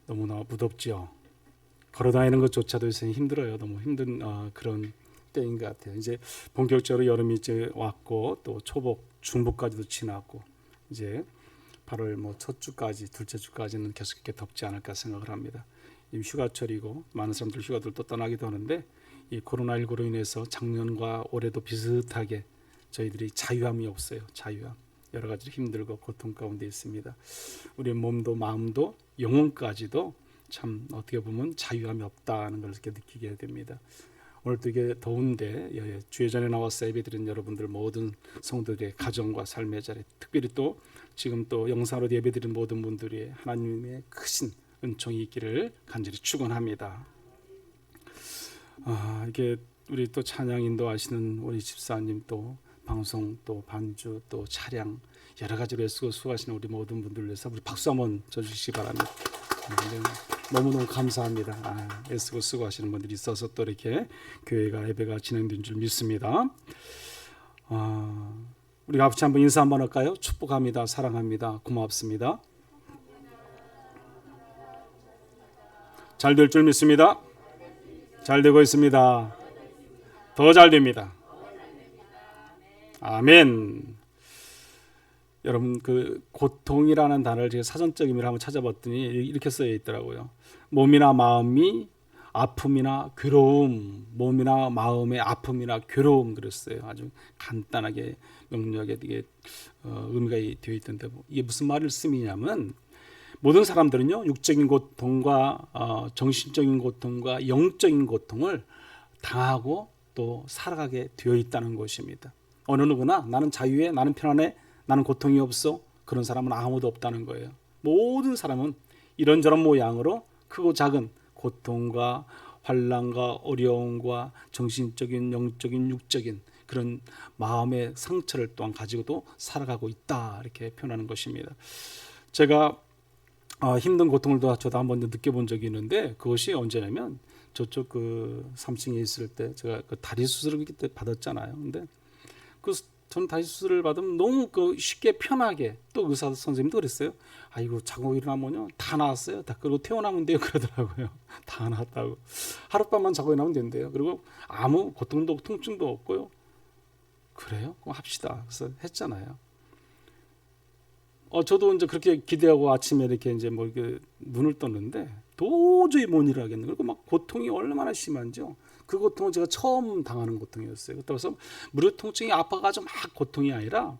너무나 무덥지요. 걸어다니는 것조차도 요새 힘들어요. 너무 힘든 그런 때인 것 같아요. 이제 본격적으로 여름이 이제 왔고 또 초복, 중복까지도 지났고 이제 8월 뭐 첫 주까지, 둘째 주까지는 계속 이렇게 덥지 않을까 생각을 합니다. 지금 휴가철이고 많은 사람들 휴가들 또 떠나기도 하는데 이 코로나19로 인해서 작년과 올해도 비슷하게 저희들이 자유함이 없어요. 자유함. 여러 가지 힘들고 고통 가운데 있습니다. 우리 몸도 마음도 영혼까지도 참 어떻게 보면 자유함이 없다는 걸 이렇게 느끼게 됩니다. 오늘도 이게 더운데 주예전에 나와서 예배드린 여러분들 모든 성도들의 가정과 삶의 자리, 특별히 또 지금 또 영상으로 예배드린 모든 분들이 하나님의 크신 은총이 있기를 간절히 축원합니다. 이게 우리 또 찬양 인도하시는 우리 집사님 또 방송 또 반주 또 차량 여러 가지로 애쓰고 수고하시는 우리 모든 분들 위해서 우리 박수 한번 쳐주시기 바랍니다. 너무너무 감사합니다. 애쓰고 수고하시는 분들이 있어서 또 이렇게 교회가 예배가 진행된 줄 믿습니다. 우리가 같이 한번 인사 한번 할까요? 축복합니다. 사랑합니다. 고맙습니다. 잘 될 줄 믿습니다. 잘 되고 있습니다. 더 잘 됩니다. 아멘. 여러분 그 고통이라는 단어를 제가 사전적 의미를 한번 찾아봤더니 이렇게 쓰여 있더라고요. 몸이나 마음이 아픔이나 괴로움, 몸이나 마음의 아픔이나 괴로움 그랬어요. 아주 간단하게 명료하게 되게 의미가 되어 있던데 이게 무슨 말씀이냐면 모든 사람들은요 육적인 고통과 정신적인 고통과 영적인 고통을 당하고 또 살아가게 되어 있다는 것입니다. 어느 누구나 나는 자유해, 나는 편안해, 나는 고통이 없어, 그런 사람은 아무도 없다는 거예요. 모든 사람은 이런저런 모양으로 크고 작은 고통과 환난과 어려움과 정신적인 영적인 육적인 그런 마음의 상처를 또한 가지고도 살아가고 있다 이렇게 표현하는 것입니다. 제가 힘든 고통을 저도 한번 느껴본 적이 있는데 그것이 언제냐면 저쪽 그 3층에 있을 때 제가 그 다리 수술을 그때 받았잖아요. 근데 전 다리 수술을 받으면 너무 쉽게 편하게 또 의사 선생님도 그랬어요. 아이고 자고 일어나면요 다 나았어요. 다 그리고 퇴원하면 돼요 그러더라고요. 다 나았다고. 하룻밤만 자고 일어나면 된대요. 그리고 아무 고통도 통증도 없고요. 그래요? 그럼 합시다. 그래서 했잖아요. 저도 이제 그렇게 기대하고 아침에 이렇게 이제 뭐 이렇게 눈을 떴는데 도저히 못 일어나겠는. 그리고 막 고통이 얼마나 심한지요. 그 고통은 제가 처음 당하는 고통이었어요. 그래서 무릎 통증이 아파가지고 막 고통이 아니라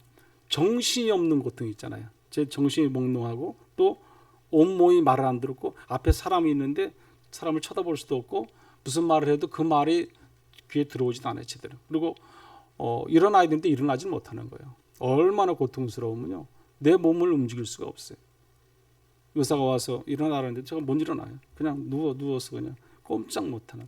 정신이 없는 고통이 있잖아요. 제 정신이 몽롱하고 또 온몸이 말을 안 듣고 앞에 사람이 있는데 사람을 쳐다볼 수도 없고 무슨 말을 해도 그 말이 귀에 들어오지도 않아요 제대로. 그리고 일어나야 되는데 일어나지 못하는 거예요. 얼마나 고통스러우면요. 내 몸을 움직일 수가 없어요. 의사가 와서 일어나라는데 제가 못 일어나요. 그냥 누워서 그냥 꼼짝 못하는.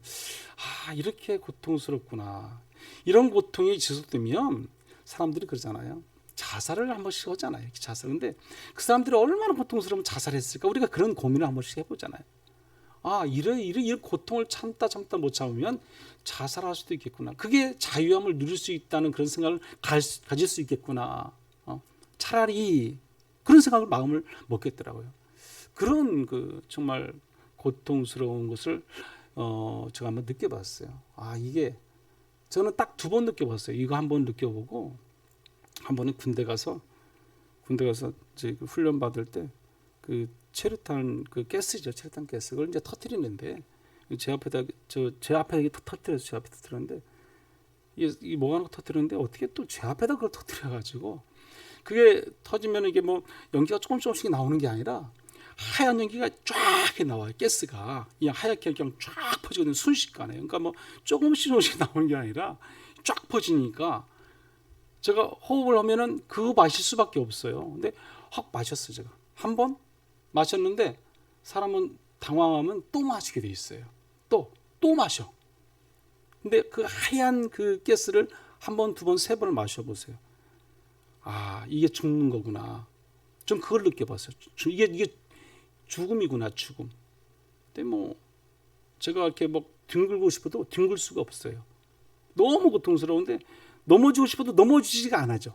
이렇게 고통스럽구나. 이런 고통이 지속되면 사람들이 그러잖아요. 자살을 한 번씩 하잖아요. 자살. 근데 그 사람들이 얼마나 고통스러우면 자살했을까? 우리가 그런 고민을 한 번씩 해보잖아요. 이런 고통을 참다 못 참으면 자살할 수도 있겠구나. 그게 자유함을 누릴 수 있다는 그런 생각을 가질 수 있겠구나. 차라리 그런 생각을 마음을 먹겠더라고요. 그런 정말 고통스러운 것을 제가 한번 느껴봤어요. 이게 저는 딱 2번 느껴봤어요. 이거 한번 느껴보고 한 번은 군대 가서 이제 훈련 받을 때 그 체류탄 그 가스죠. 체류탄 가스 그걸 이제 터뜨리는데 제 앞에 터뜨려서 제 앞에 터뜨렸는데 이 뭐 하나 터뜨렸는데 어떻게 또 제 앞에다 그걸 터뜨려가지고 그게 터지면 이게 뭐 연기가 조금씩 나오는 게 아니라 하얀 연기가 쫙 나와요. 가스가 그냥 하얗게 그냥 쫙 퍼지거든요. 순식간에. 그러니까 뭐 조금씩 나오는 게 아니라 쫙 퍼지니까 제가 호흡을 하면은 그거 마실 수밖에 없어요. 근데 확 마셨어요. 제가 한 번 마셨는데 사람은 당황하면 또 마시게 돼 있어요. 또 마셔. 근데 그 하얀 그 가스를 한 번, 2번, 3번을 마셔보세요. 이게 죽는 거구나. 좀 그걸 느껴봤어요. 이게 죽음이구나, 죽음. 근데 뭐 제가 이렇게 막 뒹굴고 싶어도 뒹굴 수가 없어요. 너무 고통스러운데 넘어지고 싶어도 넘어지지가 않아죠.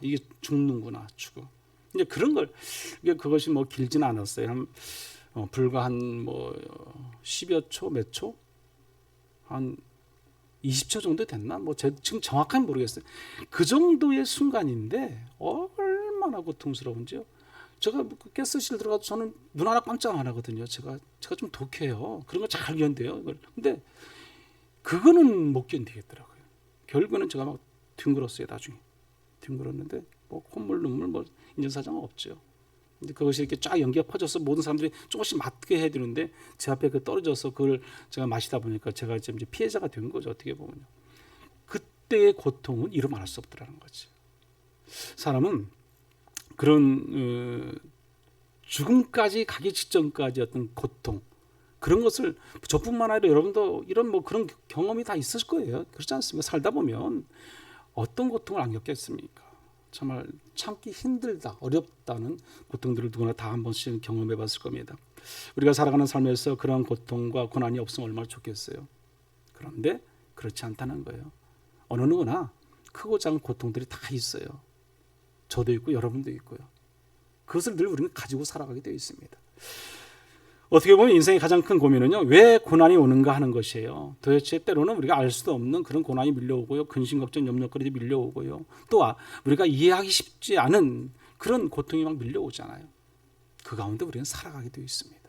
이게 죽는구나, 죽음. 이제 그런 걸 그것이 뭐 길지는 않았어요. 불과 한 뭐 10여 초, 몇 초, 한 20초 정도 됐나? 뭐 지금 정확하게 모르겠어요. 그 정도의 순간인데 얼마나 고통스러운지요. 제가 가스실 들어가도 저는 눈 하나 깜짝 안 하거든요. 제가 좀 독해요. 그런 거 잘 견뎌요. 근데 그거는 못 견디겠더라고요. 결국에는 제가 막 뒹굴었어요. 나중에 뒹굴었는데 뭐 콧물 눈물 뭐 인정사정은 없죠. 근데 그것이 이렇게 쫙 연기가 퍼져서 모든 사람들이 조금씩 맡게 해야 되는데 제 앞에 떨어져서 그걸 제가 마시다 보니까 제가 이제 피해자가 된 거죠. 어떻게 보면요. 그때의 고통은 이루 말할 수 없더라는 거지. 사람은 그런 죽음까지 가기 직전까지 어떤 고통, 그런 것을 저뿐만 아니라 여러분도 이런 뭐 그런 경험이 다 있을 거예요. 그렇지 않습니까? 살다 보면 어떤 고통을 안 겪겠습니까? 정말 참기 힘들다, 어렵다는 고통들을 누구나 다 한 번씩 경험해 봤을 겁니다. 우리가 살아가는 삶에서 그런 고통과 고난이 없으면 얼마나 좋겠어요. 그런데 그렇지 않다는 거예요. 어느 누구나 크고 작은 고통들이 다 있어요. 저도 있고 여러분도 있고요. 그것을 늘 우리는 가지고 살아가게 되어 있습니다. 어떻게 보면 인생의 가장 큰 고민은요, 왜 고난이 오는가 하는 것이에요. 도대체 때로는 우리가 알 수도 없는 그런 고난이 밀려오고요, 근심 걱정 염려거리도 밀려오고요, 또 우리가 이해하기 쉽지 않은 그런 고통이 막 밀려오잖아요. 그 가운데 우리는 살아가게 되어 있습니다.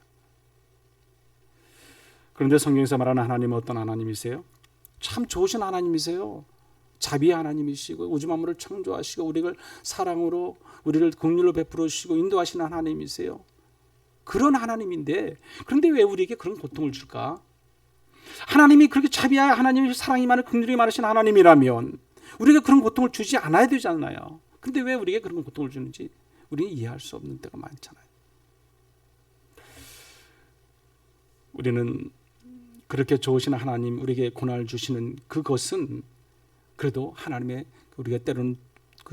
그런데 성경에서 말하는 하나님은 어떤 하나님이세요? 참 좋으신 하나님이세요. 자비의 하나님이시고 우주 만물을 창조하시고 우리를 사랑으로 우리를 긍휼로 베풀어 주시고 인도하시는 하나님이세요. 그런 하나님인데, 그런데 왜 우리에게 그런 고통을 줄까? 하나님이 그렇게 자비하여 하나님이 사랑이 많은 긍휼이 많으신 하나님이라면 우리가 그런 고통을 주지 않아야 되잖아요. 그런데 왜 우리에게 그런 고통을 주는지 우리는 이해할 수 없는 때가 많잖아요. 우리는 그렇게 좋으신 하나님, 우리에게 고난을 주시는 그것은 그래도 하나님의, 우리가 때로는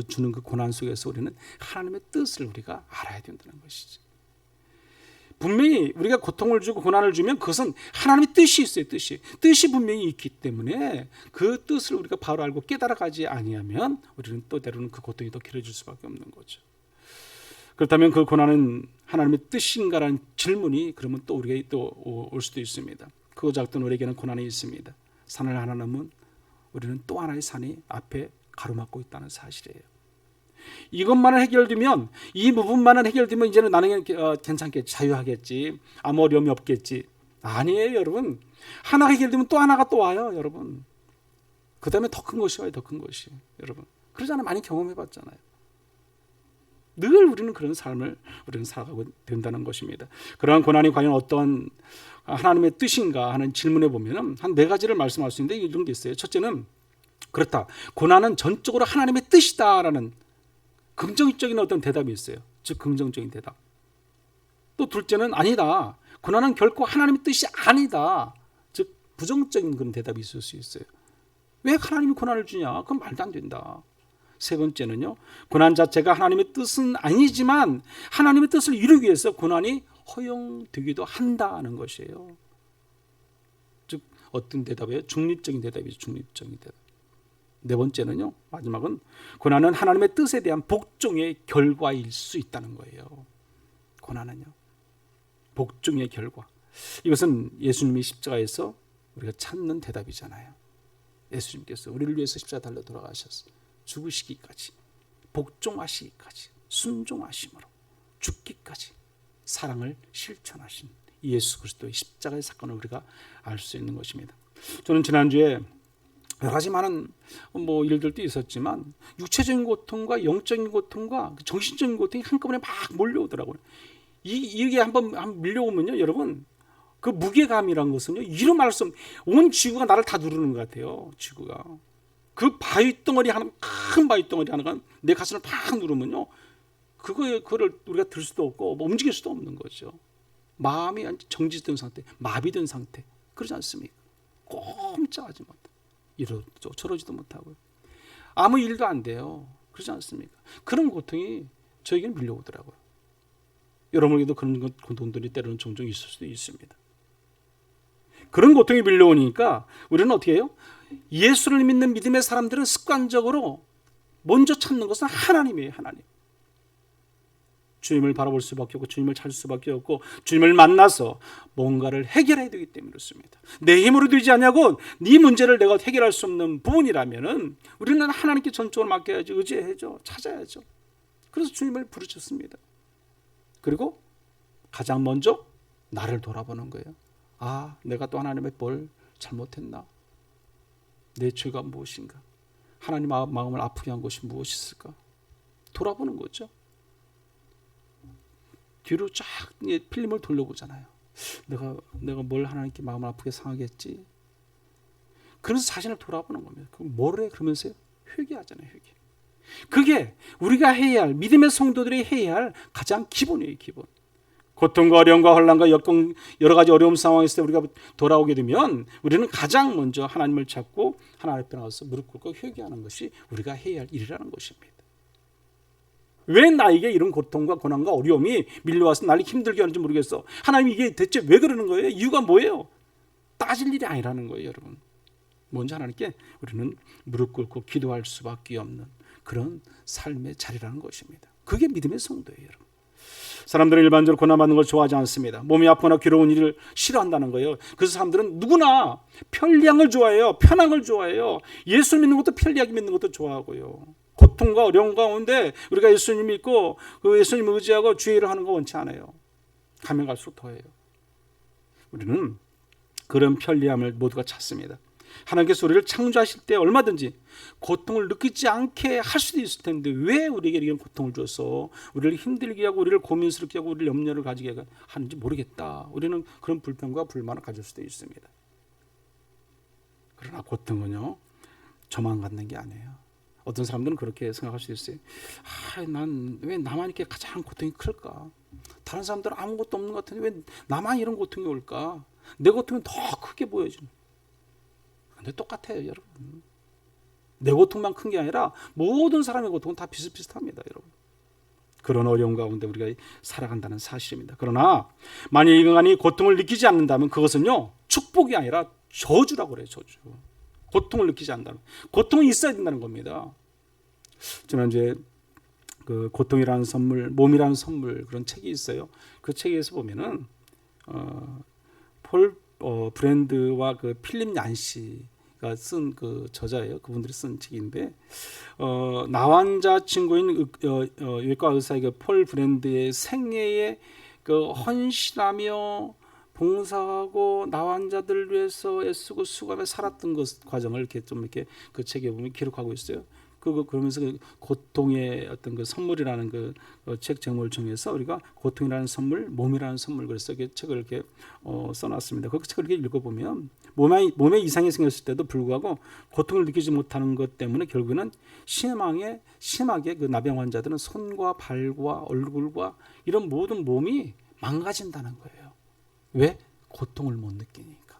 주는 그 고난 속에서 우리는 하나님의 뜻을 우리가 알아야 된다는 것이죠. 분명히 우리가 고통을 주고 고난을 주면 그것은 하나님의 뜻이 있어요. 뜻이 분명히 있기 때문에 그 뜻을 우리가 바로 알고 깨달아가지 아니하면 우리는 또 때로는 그 고통이 더 길어질 수밖에 없는 거죠. 그렇다면 그 고난은 하나님의 뜻인가라는 질문이 그러면 또 우리에게 또 올 수도 있습니다. 그거 작든 우리에게는 고난이 있습니다. 산을 하나 넘으면 우리는 또 하나의 산이 앞에 가로막고 있다는 사실이에요. 이것만은 해결되면, 이 부분만은 해결되면 이제는 나는 괜찮겠지, 자유하겠지, 아무 어려움이 없겠지. 아니에요, 여러분. 하나 해결되면 또 하나가 또 와요, 여러분. 그 다음에 더 큰 것이 와요, 더 큰 것이. 여러분, 그러잖아요. 많이 경험해 봤잖아요. 늘 우리는 그런 삶을 우리는 살아가고 된다는 것입니다. 그러한 고난이 과연 어떤 하나님의 뜻인가 하는 질문에 보면 한 4가지를 말씀할 수 있는데 이런 게 있어요. 첫째는 그렇다, 고난은 전적으로 하나님의 뜻이다라는 긍정적인 어떤 대답이 있어요. 즉 긍정적인 대답. 또 둘째는 아니다, 고난은 결코 하나님의 뜻이 아니다. 즉 부정적인 그런 대답이 있을 수 있어요. 왜 하나님이 고난을 주냐? 그건 말도 안 된다. 세 번째는요, 고난 자체가 하나님의 뜻은 아니지만 하나님의 뜻을 이루기 위해서 고난이 허용되기도 한다는 것이에요. 즉 어떤 대답이에요? 중립적인 대답이죠. 중립적인 대답. 네 번째는요, 마지막은 고난은 하나님의 뜻에 대한 복종의 결과일 수 있다는 거예요. 고난은요, 복종의 결과. 이것은 예수님이 십자가에서 우리가 찾는 대답이잖아요. 예수님께서 우리를 위해서 십자가 달려 돌아가셨어요. 죽으시기까지, 복종하시기까지, 순종하심으로 죽기까지 사랑을 실천하신 예수 그리스도의 십자가의 사건을 우리가 알 수 있는 것입니다. 저는 지난주에 여러 가지 많은 일들도 있었지만 육체적인 고통과 영적인 고통과 정신적인 고통이 한꺼번에 막 몰려오더라고요. 이게 한번 밀려오면요, 여러분, 그 무게감이란 것은요, 이루 말할 수 없는, 온 지구가 나를 다 누르는 것 같아요. 지구가. 그 바위 덩어리 하나, 큰 바위 덩어리 하나가 내 가슴을 팍 누르면요, 그거를 우리가 들 수도 없고 움직일 수도 없는 거죠. 마음이 정지된 상태, 마비된 상태, 그러지 않습니까? 꼼짝하지 못해, 이러지도 저러지도 못하고요, 아무 일도 안 돼요. 그러지 않습니까? 그런 고통이 저에게는 밀려오더라고요. 여러분에게도 그런 고통들이 때로는 종종 있을 수도 있습니다. 그런 고통이 밀려오니까 우리는 어떻게 해요? 예수를 믿는 믿음의 사람들은 습관적으로 먼저 찾는 것은 하나님이에요. 하나님. 주님을 바라볼 수밖에 없고 주님을 찾을 수밖에 없고 주님을 만나서 뭔가를 해결해야 되기 때문에 그렇습니다. 내 힘으로 되지 않냐고 네 문제를 내가 해결할 수 없는 부분이라면은 우리는 하나님께 전적으로 맡겨야죠. 의지해야죠. 찾아야죠. 그래서 주님을 부르셨습니다. 그리고 가장 먼저 나를 돌아보는 거예요. 아, 내가 또 하나님의 뭘 잘못했나? 내 죄가 무엇인가? 하나님 마음을 아프게 한 것이 무엇이 있을까? 돌아보는 거죠. 뒤로 쫙 필름을 돌려보잖아요. 내가 뭘 하나님께 마음을 아프게 상하게 했지? 그래서 자신을 돌아보는 겁니다. 그럼 뭐래? 그러면서요? 회개하잖아요. 회개. 그게 우리가 해야 할, 믿음의 성도들이 해야 할 가장 기본이에요. 기본. 고통과 어려움과 혼란과 역경, 여러 가지 어려움 상황에서 우리가 돌아오게 되면 우리는 가장 먼저 하나님을 찾고 하나님 앞에 나와서 무릎 꿇고 회개하는 것이 우리가 해야 할 일이라는 것입니다. 왜 나에게 이런 고통과 고난과 어려움이 밀려와서 나를 힘들게 하는지 모르겠어. 하나님 이게 대체 왜 그러는 거예요? 이유가 뭐예요? 따질 일이 아니라는 거예요, 여러분. 먼저 하나님께 우리는 무릎 꿇고 기도할 수밖에 없는 그런 삶의 자리라는 것입니다. 그게 믿음의 성도예요, 여러분. 사람들은 일반적으로 고난받는 걸 좋아하지 않습니다. 몸이 아프거나 괴로운 일을 싫어한다는 거예요. 그래서 사람들은 누구나 편리함을 좋아해요. 편함을 좋아해요. 예수 믿는 것도 편리하게 믿는 것도 좋아하고요. 고통과 어려움 가운데 우리가 예수님 믿고 그 예수님 의지하고 주의 일을 하는 거 원치 않아요. 가면 갈수록 더해요. 우리는 그런 편리함을 모두가 찾습니다. 하나님께서 우리를 창조하실 때 얼마든지 고통을 느끼지 않게 할 수도 있을 텐데 왜 우리에게 이런 고통을 줘서 우리를 힘들게 하고 우리를 고민스럽게 하고 우리를 염려를 가지게 하는지 모르겠다. 우리는 그런 불평과 불만을 가질 수도 있습니다. 그러나 고통은요, 저만 갖는 게 아니에요. 어떤 사람들은 그렇게 생각할 수 있어요. 난 왜 나만 이렇게 가장 고통이 클까? 다른 사람들은 아무것도 없는 것 같은데 왜 나만 이런 고통이 올까? 내 고통은 더 크게 보여지는. 근데 똑같아요, 여러분. 내 고통만 큰 게 아니라 모든 사람의 고통은 다 비슷비슷합니다, 여러분. 그런 어려움 가운데 우리가 살아간다는 사실입니다. 그러나 만약 인간이 고통을 느끼지 않는다면 그것은요, 축복이 아니라 저주라고 그래요, 저주. 고통을 느끼지 않는다면. 고통이 있어야 된다는 겁니다. 지난주에 그 고통이라는 선물, 몸이라는 선물 그런 책이 있어요. 그 책에서 보면은 폴 브랜드와 그 필립 얀시가 쓴 그 저자예요. 그분들이 쓴 책인데 나환자 친구인 외과 의사의 폴 브랜드의 생애에 그 헌신하며 봉사하고 나환자들을 위해서 애쓰고 수고하며 살았던 그 과정을 이렇게 그 책에 보면 기록하고 있어요. 그러면서 그 고통의 어떤 그 선물이라는 그 책 제목을 정해서 우리가 고통이라는 선물, 몸이라는 선물 그래서 그 책을 이렇게 써놨습니다. 그 책을 이렇게 읽어보면 몸에 이상이 생겼을 때도 불구하고 고통을 느끼지 못하는 것 때문에 결국에는 심하게 그 나병 환자들은 손과 발과 얼굴과 이런 모든 몸이 망가진다는 거예요. 왜? 고통을 못 느끼니까.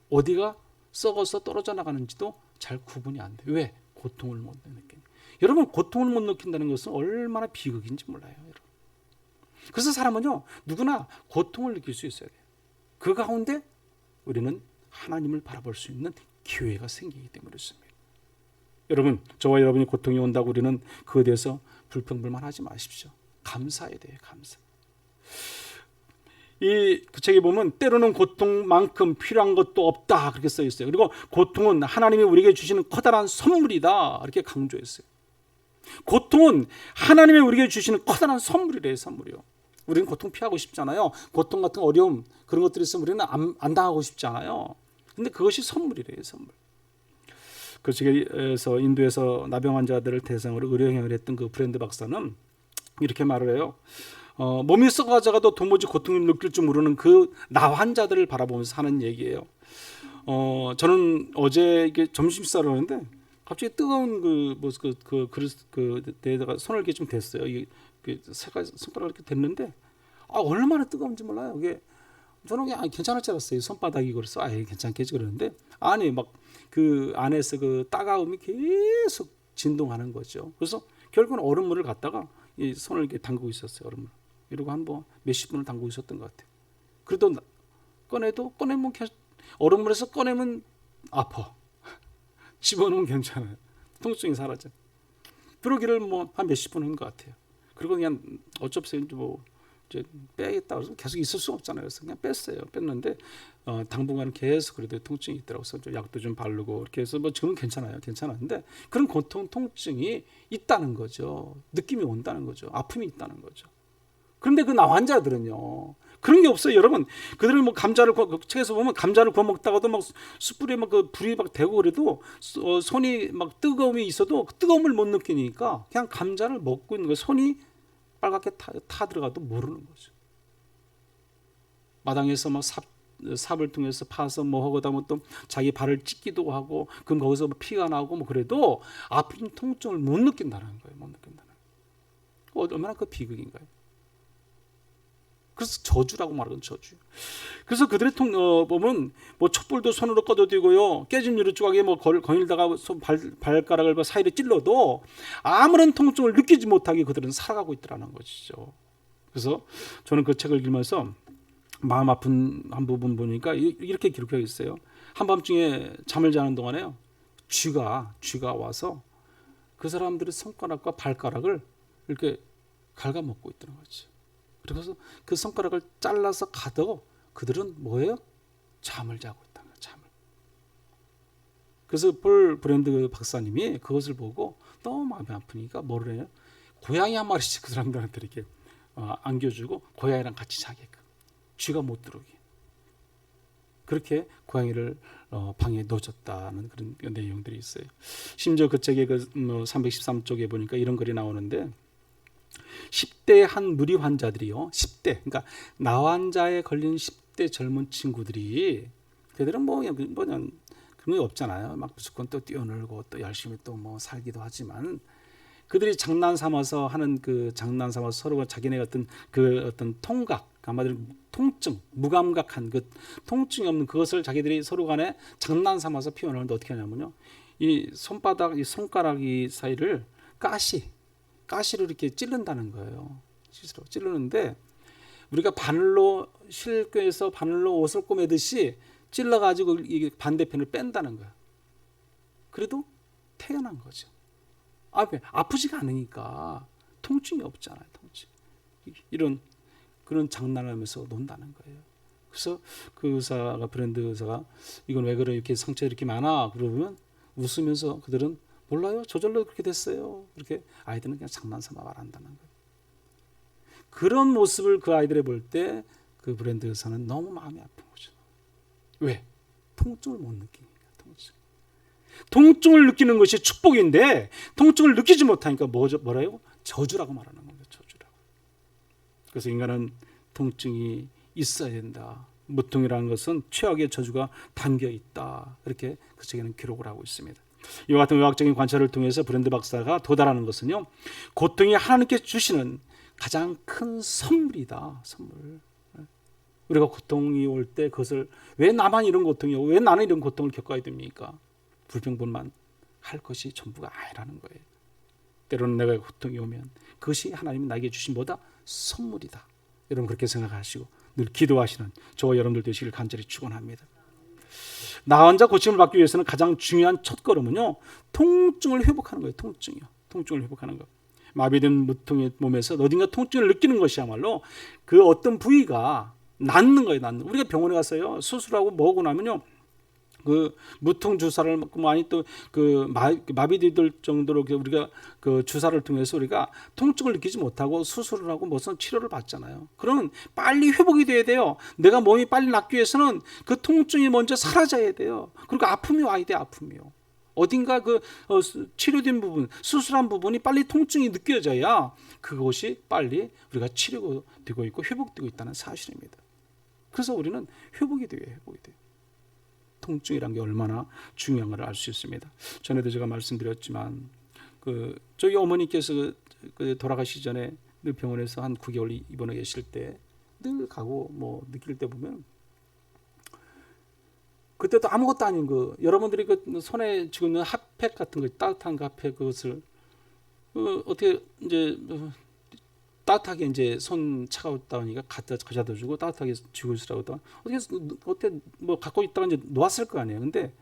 어디가 썩어서 떨어져 나가는지도 잘 구분이 안 돼요. 왜? 고통을 못 느끼니까. 여러분, 고통을 못 느낀다는 것은 얼마나 비극인지 몰라요, 여러분. 그래서 사람은요, 누구나 고통을 느낄 수 있어야 돼요. 그 가운데 우리는 하나님을 바라볼 수 있는 기회가 생기기 때문에 그렇습니다. 여러분, 저와 여러분이 고통이 온다고 우리는 그에 대해서 불평불만하지 마십시오. 감사해야 돼요, 감사. 그 책에 보면 때로는 고통만큼 필요한 것도 없다 그렇게 써 있어요. 그리고 고통은 하나님이 우리에게 주시는 커다란 선물이다 이렇게 강조했어요. 고통은 하나님이 우리에게 주시는 커다란 선물이래요. 선물이요. 우리는 고통 피하고 싶잖아요. 고통 같은 어려움 그런 것들이 있으면 우리는 안 당하고 싶잖아요. 근데 그것이 선물이래요. 선물. 그 책에서 인도에서 나병 환자들을 대상으로 의료행위를 했던 그 브랜드 박사는 이렇게 말을 해요. 몸이 썩어가다가도 도무지 고통을 느낄 줄 모르는 그 나환자들을 바라보면서 하는 얘기예요. 저는 어제 이게 점심 식사를 하는데 갑자기 뜨거운 그 데다가 손을 이렇게 좀 댔어요. 이게 손가락 이렇게 댔는데 얼마나 뜨거운지 몰라요. 이게 저는 그냥 괜찮을 줄 알았어요. 손바닥이 그래서 괜찮겠지 그러는데 아니 막 그 안에서 그 따가움이 계속 진동하는 거죠. 그래서 결국은 얼음물을 갖다가 이 손을 이렇게 담그고 있었어요. 얼음물. 이러고 한 번 몇십 분을 담그고 있었던 것 같아요. 그래도 꺼내면 얼음물에서 꺼내면 아파. 집어넣으면 괜찮아요. 통증이 사라져. 그러기를 한 몇십 분 한 것 같아요. 그리고 그냥 어쩔 수 없이 뭐 이제 빼야겠다 그래서 계속 있을 수 없잖아요. 그래서 그냥 뺐어요. 뺐는데 당분간은 계속 그래도 통증이 있더라고요. 그래서 약도 좀 바르고 이렇게 해서 뭐 지금은 괜찮아요. 괜찮았는데 그런 고통, 통증이 있다는 거죠. 느낌이 온다는 거죠. 아픔이 있다는 거죠. 그런데 그 나 환자들은요 그런 게 없어요. 여러분 그들은 뭐 감자를 책에서 보면 감자를 구워 먹다가도 막 숯불에 막 그 불이 막 되고 그래도 손이 막 뜨거움이 있어도 그 뜨거움을 못 느끼니까 그냥 감자를 먹고 있는 거예요. 손이 빨갛게 타 들어가도 모르는 거죠. 마당에서 막 삽을 통해서 파서 뭐 하고 다음에 또 자기 발을 찢기도 하고 그럼 거기서 뭐 피가 나고 뭐 그래도 아픈 통증을 못 느낀다는 거예요. 못 느낀다는 거예요. 얼마나 그 비극인가요? 그래서 저주라고 말하는 저주. 그래서 그들의 보면 뭐 촛불도 손으로 꺼도되고요. 깨진 유리 조각에 뭐 거닐다가 발가락을 사이로 찔러도 아무런 통증을 느끼지 못하게 그들은 살아가고 있더라는 것이죠. 그래서 저는 그 책을 읽으면서 마음 아픈 한 부분 보니까 이렇게 기록하고 있어요. 한밤중에 잠을 자는 동안에요. 쥐가 와서 그 사람들의 손가락과 발가락을 이렇게 갉아먹고 있다는 거죠. 그래서 그 손가락을 잘라서 가도 그들은 뭐예요? 잠을 자고 있다는 거예요. 잠을. 그래서 폴 브랜드 박사님이 그것을 보고 너무 마음이 아프니까 뭐를 해요? 고양이 한 마리씩 그 사람들한테 이렇게 안겨주고 고양이랑 같이 자게끔. 쥐가 못 들어오게. 그렇게 고양이를 방에 넣어줬다는 그런 내용들이 있어요. 심지어 그 책의 313쪽에 보니까 이런 글이 나오는데 10대 한 무리 환자들이요. 10대 그러니까 나 환자에 걸린 10대 젊은 친구들이 그들은 뭐 그런 게 없잖아요. 막 무조건 또 뛰어놀고 또 열심히 또 뭐 살기도 하지만 그들이 장난 삼아서 하는 그 장난 삼아서 서로가 자기네 같은 그 어떤 통각 아마도 통증, 무감각한 그 통증이 없는 그것을 자기들이 서로 간에 장난 삼아서 표현하는데 어떻게 하냐면요. 이 손바닥, 이 손가락이 사이를 가시로 이렇게 찌른다는 거예요. 찌르는데 우리가 바늘로 실교에서 바늘로 옷을 꼬매듯이 찔러가지고 이 반대편을 뺀다는 거예요. 그래도 태어난 거죠. 아프지가 않으니까 통증이 없잖아요. 통증. 이런 그런 장난을 하면서 논다는 거예요. 그래서 그 의사가 브랜드 의사가 이건 왜 그래 이렇게 상처 이렇게 많아 그러면 웃으면서 그들은 몰라요 저절로 그렇게 됐어요. 그렇게 아이들은 그냥 장난삼아 말한다는 거예요. 그런 모습을 그 아이들이 볼 때 그 브랜드 의사는 너무 마음이 아픈 거죠. 왜? 통증을 못 느끼니까. 통증을 느끼는 것이 축복인데 통증을 느끼지 못하니까 뭐라요? 저주라고 말하는 겁니다. 저주라고. 그래서 인간은 통증이 있어야 된다. 무통이라는 것은 최악의 저주가 담겨 있다. 이렇게 그 책에는 기록을 하고 있습니다. 이와 같은 의학적인 관찰을 통해서 브랜드 박사가 도달하는 것은요. 고통이 하나님께 주시는 가장 큰 선물이다. 선물. 우리가 고통이 올 때 그것을 왜 나만 이런 고통이 오고 왜 나는 이런 고통을 겪어야 됩니까? 불평불만 할 것이 전부가 아니라는 거예요. 때로는 내가 고통이 오면 그것이 하나님이 나에게 주신 뭐다? 선물이다. 여러분 그렇게 생각하시고 늘 기도하시는 저와 여러분들 되시길 간절히 축원합니다. 나 혼자 고침을 받기 위해서는 가장 중요한 첫걸음은요. 통증을 회복하는 거예요. 통증을 회복하는 거. 마비된 무통의 몸에서 어딘가 통증을 느끼는 것이야말로 그 어떤 부위가 낫는 거예요. 우리가 병원에 가서요. 수술하고 뭐하고 나면요. 그 무통 주사를 맞고 많이 또 그 마비될 정도로 우리가 그 주사를 통해서 우리가 통증을 느끼지 못하고 수술을 하고 무슨 치료를 받잖아요. 그러면 빨리 회복이 돼야 돼요. 내가 몸이 빨리 낫기 위해서는 그 통증이 먼저 사라져야 돼요. 그리고 아픔이 와야 돼. 아픔이요. 어딘가 그 치료된 부분, 수술한 부분이 빨리 통증이 느껴져야 그것이 빨리 우리가 치료되고 있고 회복되고 있다는 사실입니다. 그래서 우리는 회복이 돼요. 통증이란 게 얼마나 중요한 걸 알 수 있습니다. 전에도 제가 말씀드렸지만 저희 어머니께서 돌아가시기 전에 늘 병원에서 한 9개월 입원해 계실 때 늘 가고 뭐 느낄 때 보면 그때도 아무것도 아닌 거 여러분들이 그 손에 쥐고 있는 핫팩 같은 거 따뜻한 그 핫팩 그것을 어떻게 이제 따뜻하게 이제 손 차가웠다 하니까 가져다 주고 따뜻하게 쥐고 있으라고 어떻게 뭐 갖고 있다가 이제 놓았을 거 아니에요. 근데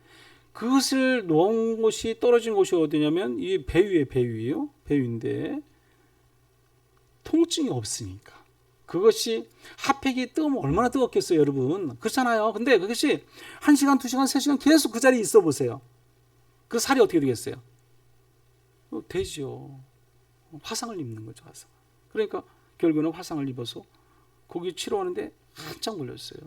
그것을 놓은 곳이 떨어진 곳이 어디냐면 이 배 위에요. 배 위인데 통증이 없으니까. 그것이 핫팩이 뜨거우면 얼마나 뜨겁겠어요, 여러분. 그렇잖아요. 근데 그것이 1시간, 2시간, 3시간 계속 그 자리에 있어 보세요. 그 살이 어떻게 되겠어요? 되죠. 화상을 입는 거죠, 화상. 그러니까 결국에는 화상을 입어서 거기 치료하는데 한참 걸렸어요.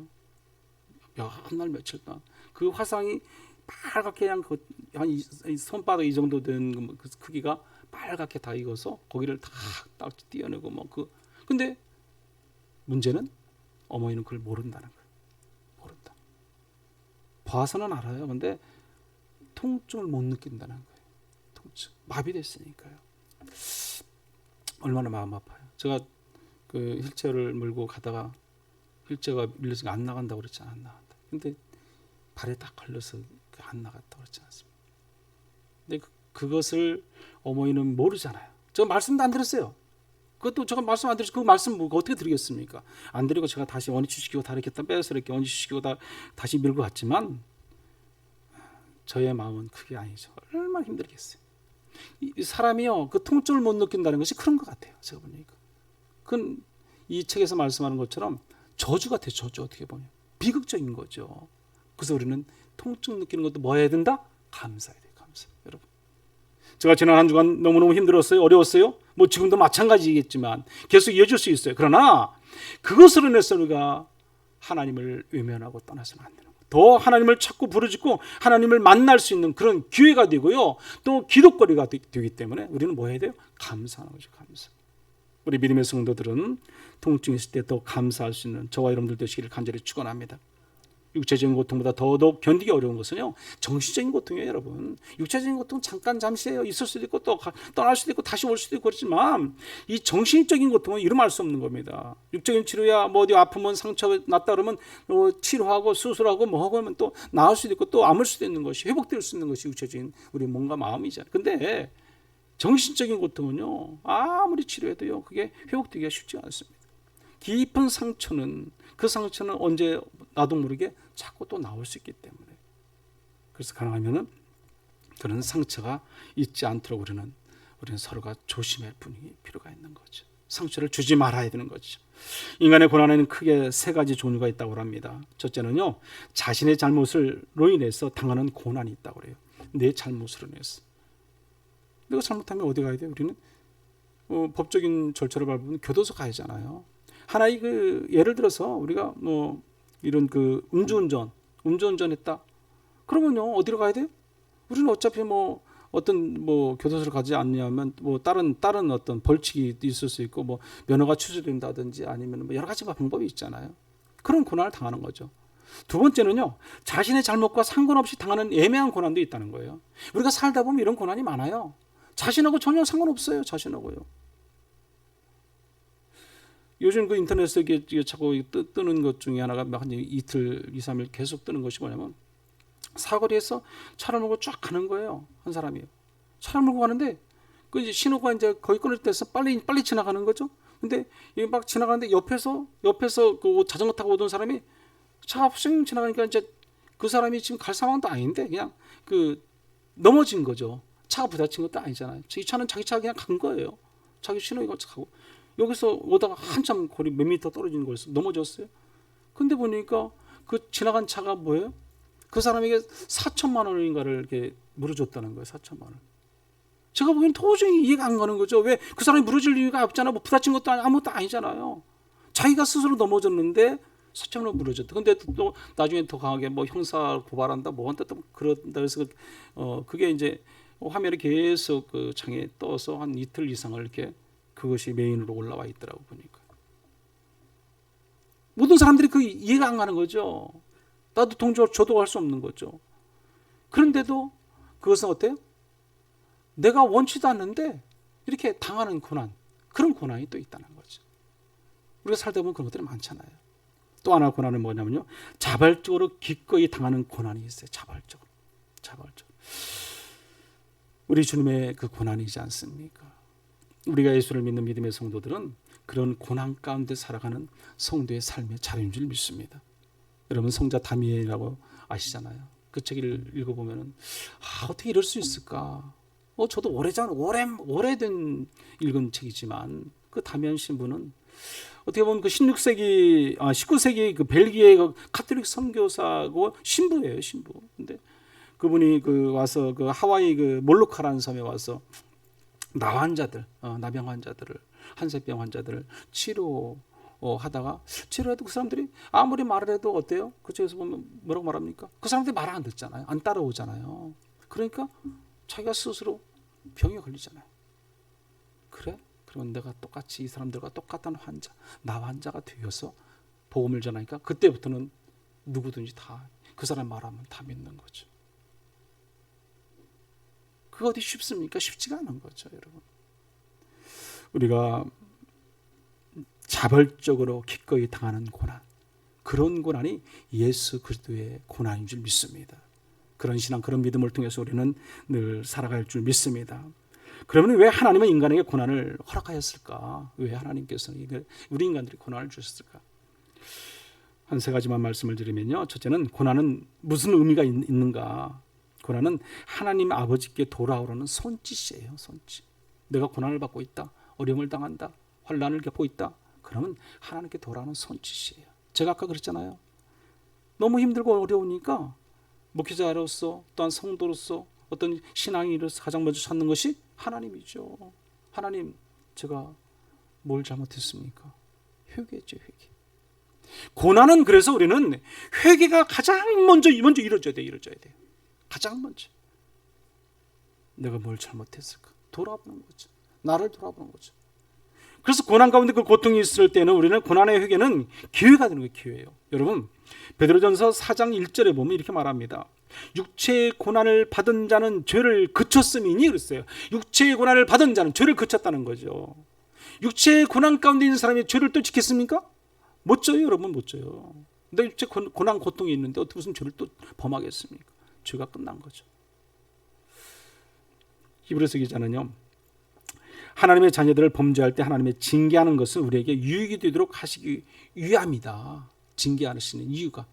한 날 며칠 동안. 그 화상이 빨갛게 그냥 한 손바닥 이 정도 된 그 크기가 빨갛게 다 익어서 거기를 딱 띄어내고 근데 문제는 어머니는 그걸 모른다는 거예요. 모른다. 봐서는 알아요. 근데 통증을 못 느낀다는 거예요. 통증. 마비됐으니까요. 얼마나 마음 아파요. 제가 그 휠체어를 몰고 가다가 휠체어가 밀려서 안 나간다고 그랬잖아. 안 나간다. 근데 발에 딱 걸려서 안 나갔다고 그랬지 않습니까? 근데 그것을 어머니는 모르잖아요. 제가 말씀도 안 들었어요. 그것도 제가 말씀 안 드렸어요. 그 말씀 어떻게 드리겠습니까? 안 드리고 제가 다시 원위치시키고 다 이렇게 빼서 이렇게 원위치시키고 다시 밀고 갔지만 저의 마음은 그게 아니죠. 얼마나 힘들겠어요. 이 사람이요, 그 통증을 못 느낀다는 것이 그런 것 같아요. 제가 보니까. 그건 이 책에서 말씀하는 것처럼 저주 같아요. 저주. 어떻게 보면 비극적인 거죠. 그래서 우리는 통증 느끼는 것도 뭐 해야 된다? 감사해야 돼요. 감사. 여러분, 제가 지난 한 주간 너무너무 힘들었어요. 어려웠어요. 뭐 지금도 마찬가지겠지만 계속 이어질 수 있어요. 그러나 그것으로 인해서 우리가 하나님을 외면하고 떠나서는 안 되는 거예요. 더 하나님을 찾고 부르짖고 하나님을 만날 수 있는 그런 기회가 되고요. 또 기도거리가 되기 때문에 우리는 뭐 해야 돼요? 감사하는 거죠. 감사. 우리 믿음의 성도들은 통증이 있을 때 더 감사할 수 있는 저와 여러분들 되시기를 간절히 축원합니다. 육체적인 고통보다 더더욱 견디기 어려운 것은요, 정신적인 고통이에요. 여러분, 육체적인 고통은 잠깐 잠시예요. 있을 수도 있고 또 떠날 수도 있고 다시 올 수도 있고 그렇지만 이 정신적인 고통은 이루말 수 없는 겁니다. 육적인 치료야 뭐 어디 아프면 상처 났다 그러면 치료하고 수술하고 뭐 하고 하면 또 나을 수도 있고 또 아물 수도 있는 것이, 회복될 수 있는 것이 육체적인 우리 몸과 마음이잖아요. 근데 정신적인 고통은요, 아무리 치료해도요 그게 회복되기가 쉽지 않습니다. 깊은 상처는, 그 상처는 언제 나도 모르게 자꾸 또 나올 수 있기 때문에, 그래서 가능하면은 그런 상처가 있지 않도록 우리는 서로가 조심할 필요가 있는 거죠. 상처를 주지 말아야 되는 거죠. 인간의 고난에는 크게 세 가지 종류가 있다고 합니다. 첫째는요, 자신의 잘못으로 인해서 당하는 고난이 있다고 그래요. 내 잘못으로 인해서. 내가 잘못하면 어디 가야 돼요? 우리는 법적인 절차를 밟으면 교도소 가야 하잖아요. 하나의 예를 들어서 우리가 뭐 이런 음주운전했다. 그러면요 어디로 가야 돼요? 우리는 어차피 뭐 어떤 교도소를 가지 않냐면 뭐 다른 어떤 벌칙이 있을 수 있고 뭐 면허가 취소된다든지 아니면 뭐 여러 가지 방법이 있잖아요. 그런 고난을 당하는 거죠. 두 번째는요, 자신의 잘못과 상관없이 당하는 애매한 고난도 있다는 거예요. 우리가 살다 보면 이런 고난이 많아요. 자신하고 전혀 상관없어요. 자신하고요. 요즘 그 인터넷에 이게 자꾸 뜨는 것 중에 하나가 한 이틀, 2, 3일 계속 뜨는 것이 뭐냐면, 사거리에서 차를 몰고 쫙 가는 거예요. 한 사람이. 차를 몰고 가는데, 그 이제 신호가 이제 거의 끊을 때서 빨리 지나가는 거죠. 근데 이게 막 지나가는데 옆에서 그 자전거 타고 오던 사람이 차가 쌩 지나가니까 이제 그 사람이 지금 갈 상황도 아닌데 그냥 넘어진 거죠. 차가 부딪힌 것도 아니잖아요. 이 차는 자기 차 그냥 간 거예요. 자기 신호가 가고. 여기서 오다가 한참 거리 몇 미터 떨어지는 거였어. 넘어졌어요. 근데 보니까 그 지나간 차가 뭐예요? 그 사람에게 4천만 원인가를 이렇게 물어줬다는 거예요. 4천만 원. 제가 보기엔 도저히 이해가 안 가는 거죠. 왜 그 사람이 물어줄 이유가 없잖아. 뭐 부딪힌 것도 아무것도 아니잖아요. 자기가 스스로 넘어졌는데 4천만 원 물어줬다. 근데 또 나중에 더 강하게 뭐 형사 고발한다, 뭐 한다, 또 그런다. 그래서 그게 이제 화면에 계속 그 창에 떠서 한 이틀 이상을 이렇게 그것이 메인으로 올라와 있더라고 보니까. 모든 사람들이 그 이해가 안 가는 거죠. 나도 저도 할 수 없는 거죠. 그런데도 그것은 어때요? 내가 원치도 않는데 이렇게 당하는 고난, 그런 고난이 또 있다는 거죠. 우리가 살다 보면 그런 것들이 많잖아요. 또 하나 고난은 뭐냐면요, 자발적으로 기꺼이 당하는 고난이 있어요. 자발적으로. 우리 주님의 그 고난이지 않습니까? 우리가 예수를 믿는 믿음의 성도들은 그런 고난 가운데 살아가는 성도의 삶의 자료인 줄 믿습니다. 여러분 성자 다니엘이라고 아시잖아요. 그 책을 읽어보면 어떻게 이럴 수 있을까? 저도 오래된 읽은 책이지만 그 다미안 신부는 어떻게 보면 그 19세기 그 벨기에 그 카톨릭 선교사고 신부예요, 신부. 근데 그분이 와서 하와이 몰루카라는 섬에 와서 나병 환자들을, 한센병 환자들을 하다가 치료해도 그 사람들이 아무리 말을 해도 어때요? 그쪽에서 보면 뭐라고 말합니까? 그 사람들이 말을 안 듣잖아요. 안 따라오잖아요. 그러니까 자기가 스스로 병에 걸리잖아요. 그래? 그러면 내가 똑같이 이 사람들과 똑같은 나 환자가 되어서 복음을 전하니까 그때부터는 누구든지 다 그 사람 말하면 다 믿는 거죠. 그거 어디 쉽습니까? 쉽지가 않은 거죠, 여러분. 우리가 자발적으로 기꺼이 당하는 고난, 그런 고난이 예수 그리스도의 고난인 줄 믿습니다. 그런 신앙, 그런 믿음을 통해서 우리는 늘 살아갈 줄 믿습니다. 그러면 왜 하나님은 인간에게 고난을 허락하였을까? 왜 하나님께서는 우리 인간들이 고난을 주셨을까? 한 세 가지만 말씀을 드리면요. 첫째는 고난은 무슨 의미가 있는가? 고난은 하나님 아버지께 돌아오라는 손짓이에요. 손짓. 내가 고난을 받고 있다, 어려움을 당한다, 환난을 겪고 있다, 그러면 하나님께 돌아오는 손짓이에요. 제가 아까 그랬잖아요. 너무 힘들고 어려우니까 목회자로서 또한 성도로서 어떤 신앙인으로서 가장 먼저 찾는 것이 하나님이죠. 하나님, 제가 뭘 잘못했습니까? 회개죠, 회개. 고난은 그래서 우리는 회개가 가장 먼저 이루어져야 돼요. 가장 먼저. 내가 뭘 잘못했을까? 돌아보는 거죠. 나를 돌아보는 거죠. 그래서 고난 가운데 그 고통이 있을 때는 우리는 고난의 회개는 기회가 되는 거예요. 기회예요. 여러분, 베드로전서 4장 1절에 보면 이렇게 말합니다. 육체의 고난을 받은 자는 죄를 그쳤음이니 그랬어요. 육체의 고난을 받은 자는 죄를 그쳤다는 거죠. 육체의 고난 가운데 있는 사람이 죄를 또 지켰습니까? 못 져요, 여러분, 못 져요. 근데 육체 고난 고통이 있는데 어떻게 무슨 죄를 또 범하겠습니까? 죄가 끝난 거죠. 히브리서 기자는요, 하나님의 자녀들을 범죄할 때 하나님의 징계하는 것은 우리에게 유익이 되도록 하시기 위함이다. 징계하시는 이유가,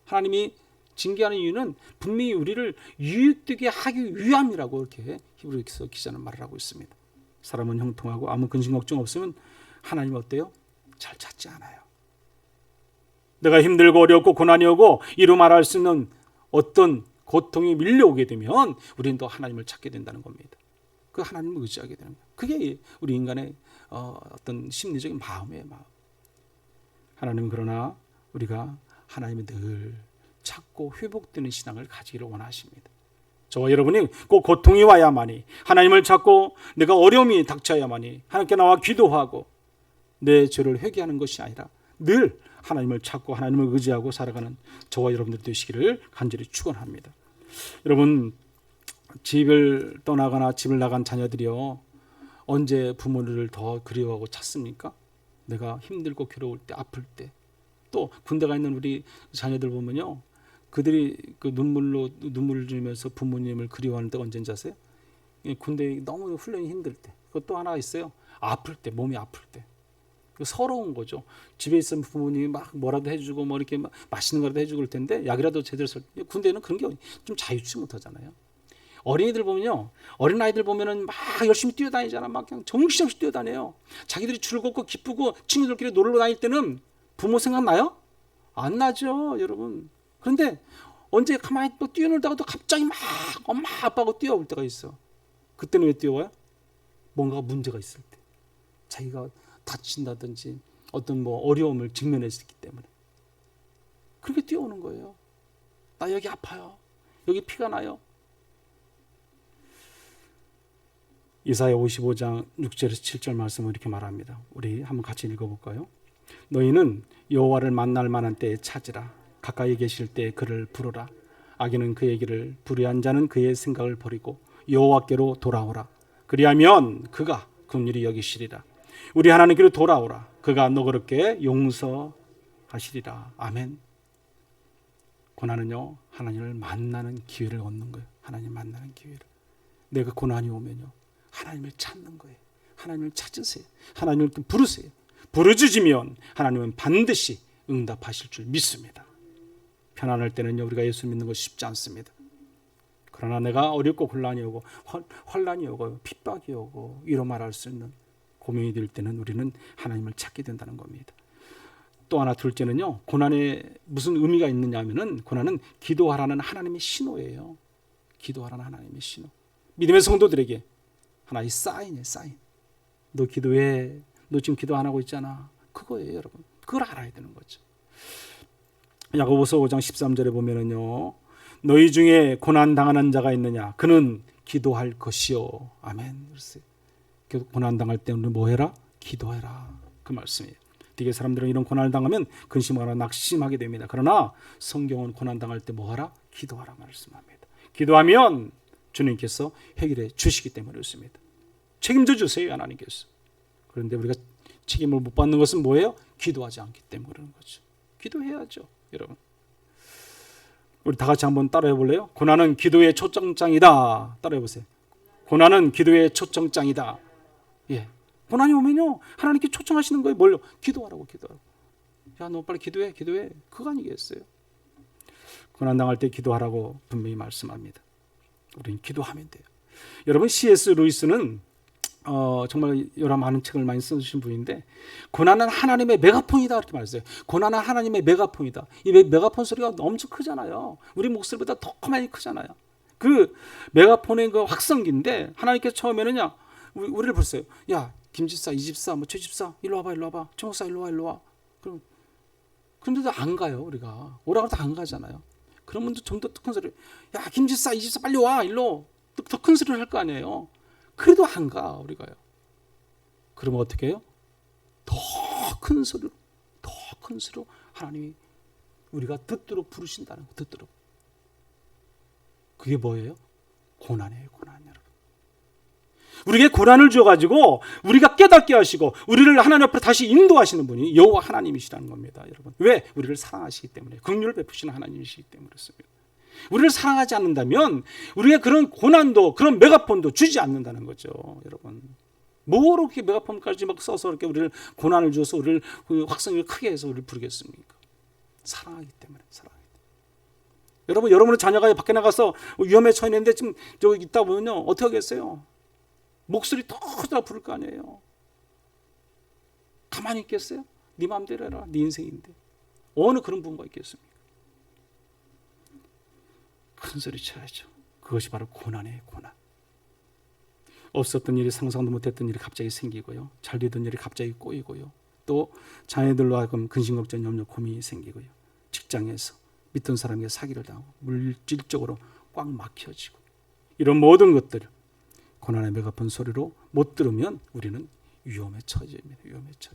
하나님이 징계하는 이유는 분명히 우리를 유익되게 하기 위함이라고 이렇게 히브리서 기자는 말을 하고 있습니다. 사람은 형통하고 아무 근심 걱정 없으면 하나님 어때요? 잘 찾지 않아요. 내가 힘들고 어렵고 고난이 오고 이루 말할 수 있는 어떤 고통이 밀려오게 되면 우리는 또 하나님을 찾게 된다는 겁니다. 그 하나님을 의지하게 되는 거예요. 그게 우리 인간의 어떤 심리적인 마음이에요. 마음. 하나님은 그러나 우리가 하나님을 늘 찾고 회복되는 신앙을 가지기를 원하십니다. 저와 여러분이 꼭 고통이 와야만이, 하나님을 찾고 내가 어려움이 닥쳐야만이 하나님께 나와 기도하고 내 죄를 회개하는 것이 아니라 늘 하나님을 찾고 하나님을 의지하고 살아가는 저와 여러분들 되시기를 간절히 축원합니다. 여러분, 집을 떠나거나 집을 나간 자녀들이요, 언제 부모를 더 그리워하고 찾습니까? 내가 힘들고 괴로울 때, 아플 때. 또 군대가 있는 우리 자녀들 보면요, 그들이 그 눈물을 주면서 부모님을 그리워하는 때가 언제인지 아세요? 군대 너무 훈련이 힘들 때. 그것도 하나 있어요. 아플 때, 몸이 아플 때. 서러운 거죠. 집에 있으면 부모님이 막 뭐라도 해주고 뭐 이렇게 막 맛있는 거라도 해주고 그럴 텐데 약이라도 제대로 군대는 그런 게 좀 자유치 못하잖아요. 어린이들 보면요, 어린 아이들 보면은 막 열심히 뛰어다니잖아. 막 그냥 정신없이 뛰어다녀요. 자기들이 즐겁고 기쁘고 친구들끼리 놀러 다닐 때는 부모 생각나요? 안 나죠, 여러분. 그런데 언제 가만히 또 뛰어놀다가 또 갑자기 막 엄마 아빠하고 뛰어올 때가 있어. 그때는 왜 뛰어와요? 뭔가 문제가 있을 때, 자기가 다친다든지 어떤 뭐 어려움을 직면했기 때문에 그렇게 뛰어오는 거예요. 나 여기 아파요. 여기 피가 나요. 이사야 55장 6절에서 7절 말씀을 이렇게 말합니다. 우리 한번 같이 읽어볼까요? 너희는 여호와를 만날 만한 때에 찾으라. 가까이 계실 때 그를 부르라. 악인은 그의 길을, 불의한 자는 그의 생각을 버리고 여호와께로 돌아오라. 그리하면 그가 긍휼히 여기시리라. 우리 하나님께로 돌아오라. 그가 너그럽게 용서하시리라. 아멘. 고난은요, 하나님을 만나는 기회를 얻는 거예요. 하나님 만나는 기회를. 내가 고난이 오면요, 하나님을 찾는 거예요. 하나님을 찾으세요. 하나님을 부르세요. 부르짖으면 하나님은 반드시 응답하실 줄 믿습니다. 편안할 때는요, 우리가 예수 믿는 것이 쉽지 않습니다. 그러나 내가 어렵고 곤란이 오고 환란이 오고 핍박이 오고 이런 말할 수 있는 고민이 될 때는 우리는 하나님을 찾게 된다는 겁니다. 또 하나 둘째는요, 고난에 무슨 의미가 있느냐 하면은 고난은 기도하라는 하나님의 신호예요. 기도하라는 하나님의 신호. 믿음의 성도들에게 하나의 사인이에요. 사인. 너 기도해. 너 지금 기도 안 하고 있잖아. 그거예요, 여러분. 그걸 알아야 되는 거죠. 야고보서 5장 13절에 보면은요, 너희 중에 고난 당하는 자가 있느냐? 그는 기도할 것이요. 아멘. 고난 당할 때 우리 뭐 해라? 기도해라. 그 말씀이에요. 되게 사람들은 이런 고난을 당하면 근심하거나 낙심하게 됩니다. 그러나 성경은 고난 당할 때 뭐 하라? 기도하라 말씀합니다. 기도하면 주님께서 해결해 주시기 때문에 그렇습니다. 책임져 주세요, 하나님께서. 그런데 우리가 책임을 못 받는 것은 뭐예요? 기도하지 않기 때문에 그러는 거죠. 기도해야죠, 여러분. 우리 다 같이 한번 따라해 볼래요? 고난은 기도의 초청장이다. 따라해 보세요. 고난은 기도의 초청장이다. 예. 고난이 오면요, 하나님께 초청하시는 거예요. 뭘요? 기도하라고, 기도하라고. 야, 너 빨리 기도해, 기도해. 그거 아니겠어요? 고난 당할 때 기도하라고 분명히 말씀합니다. 우리는 기도하면 돼요. 여러분, C.S. 루이스는 정말 여러 많은 책을 많이 써주신 분인데, 고난은 하나님의 메가폰이다 이렇게 말했어요. 고난은 하나님의 메가폰이다. 이 메가폰 소리가 엄청 크잖아요. 우리 목소리보다 더 많이 크잖아요. 그 메가폰의 그 확성기인데, 하나님께서 처음에는요, 우리를 불렀어요. 야, 김집사, 이집사, 뭐 최집사, 일로 와봐, 일로 와봐. 최목사, 일로 와, 일로 와. 그런데도 안 가요. 우리가 오라고 해도 안 가잖아요. 그러면 좀 더 큰 소리, 야, 김집사, 이집사, 빨리 와, 일로. 더 큰 소리를 할 거 아니에요. 그래도 안 가, 우리가요. 그러면 어떻게 해요? 더 큰 소리로, 더 큰 소리로 하나님이 우리가 듣도록 부르신다는 거, 듣도록. 그게 뭐예요? 고난이에요, 고난, 여러분. 우리에게 고난을 주어가지고 우리가 깨닫게 하시고 우리를 하나님 앞으로 다시 인도하시는 분이 여호와 하나님이시라는 겁니다, 여러분. 왜? 우리를 사랑하시기 때문에, 긍휼을 베푸시는 하나님이시기 때문에 그렇습니다. 우리를 사랑하지 않는다면 우리의 그런 고난도, 그런 메가폰도 주지 않는다는 거죠, 여러분. 뭐로 그렇게 메가폰까지 막 써서 이렇게 우리를 고난을 줘서 우리를 확성을 크게 해서 우리를 부르겠습니까? 사랑하기 때문에, 사랑하기 때문에. 여러분, 여러분의 자녀가 밖에 나가서 위험에 처해 있는데 지금 저기 있다 보면요, 어떻게 하겠어요? 목소리 더 크다 부를 거 아니에요. 가만히 있겠어요? 네 마음대로 해라. 네 인생인데. 어느 그런 부모가 있겠습니까? 큰 소리 쳐야죠. 그것이 바로 고난이에요, 고난. 없었던 일이, 상상도 못했던 일이 갑자기 생기고요. 잘 되던 일이 갑자기 꼬이고요. 또 자녀들로 하여금 근심, 걱정, 염려, 고민이 생기고요. 직장에서 믿던 사람에게 사기를 당하고 물질적으로 꽉 막혀지고, 이런 모든 것들 고난의 메가폰 소리로 못 들으면 우리는 위험에 처해집니다. 위험에 처해.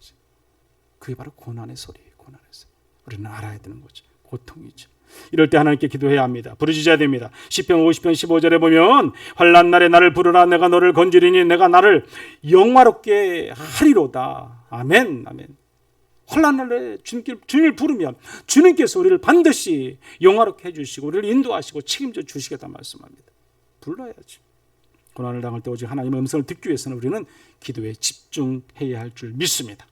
그게 바로 고난의 소리예요. 고난의 소리. 우리는 알아야 되는 거죠. 고통이죠. 이럴 때 하나님께 기도해야 합니다. 부르짖어야 됩니다. 시편 50편 15절에 보면 환난 날에 나를 부르라. 내가 너를 건지리니 내가 나를 영화롭게 하리로다. 아멘, 아멘. 환난 날에 주님을 부르면 주님께서 우리를 반드시 영화롭게 해주시고 우리를 인도하시고 책임져 주시겠다 말씀합니다. 불러야지. 고난을 당할 때 오직 하나님의 음성을 듣기 위해서는 우리는 기도에 집중해야 할 줄 믿습니다.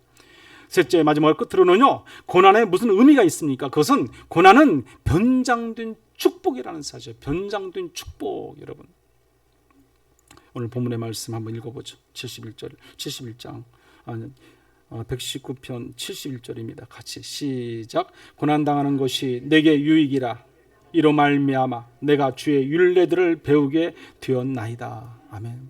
셋째, 마지막 끝으로는요, 고난에 무슨 의미가 있습니까? 그것은 고난은 변장된 축복이라는 사실. 변장된 축복, 여러분. 오늘 본문의 말씀 한번 읽어보죠. 71장 119편 71절입니다. 같이 시작. 고난당하는 것이 내게 유익이라. 이로 말미암아 내가 주의 율례들을 배우게 되었나이다. 아멘.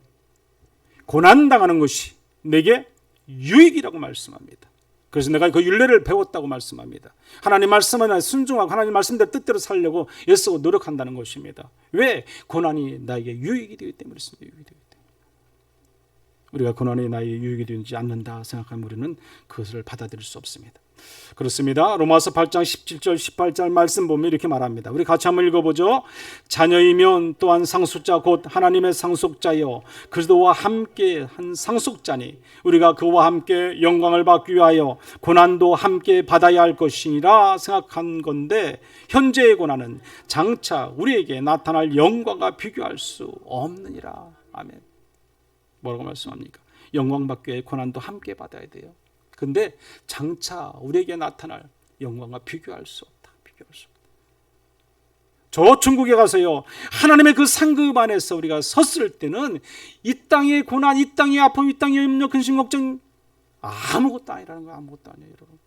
고난당하는 것이 내게 유익이라고 말씀합니다. 그래서 내가 그 율례를 배웠다고 말씀합니다. 하나님 말씀에 순종하고 하나님 말씀대로 뜻대로 살려고 애쓰고 노력한다는 것입니다. 왜? 고난이 나에게 유익이 되기 때문에 그렇습니다. 유익이 되기 때문에. 우리가 고난이 나에게 유익이 되지 않는다 생각하면 우리는 그것을 받아들일 수 없습니다. 그렇습니다. 로마서 8장 17절 18절 말씀 보면 이렇게 말합니다. 우리 같이 한번 읽어보죠. 자녀이면 또한 상속자 곧 하나님의 상속자여 그리스도와 함께 한 상속자니 우리가 그와 함께 영광을 받기 위하여 고난도 함께 받아야 할 것이라 생각한 건데 현재의 고난은 장차 우리에게 나타날 영광과 비교할 수 없느니라. 아멘. 뭐라고 말씀합니까? 영광 받기 위해 고난도 함께 받아야 돼요. 근데 장차 우리에게 나타날 영광과 비교할 수 없다. 비교할 수 없다. 저 천국에 가서요, 하나님의 그 상급 안에서 우리가 섰을 때는 이 땅의 고난, 이 땅의 아픔, 이 땅의 염려, 근심, 걱정 아무것도 아니라는 거예요. 아무것도 아니에요, 여러분.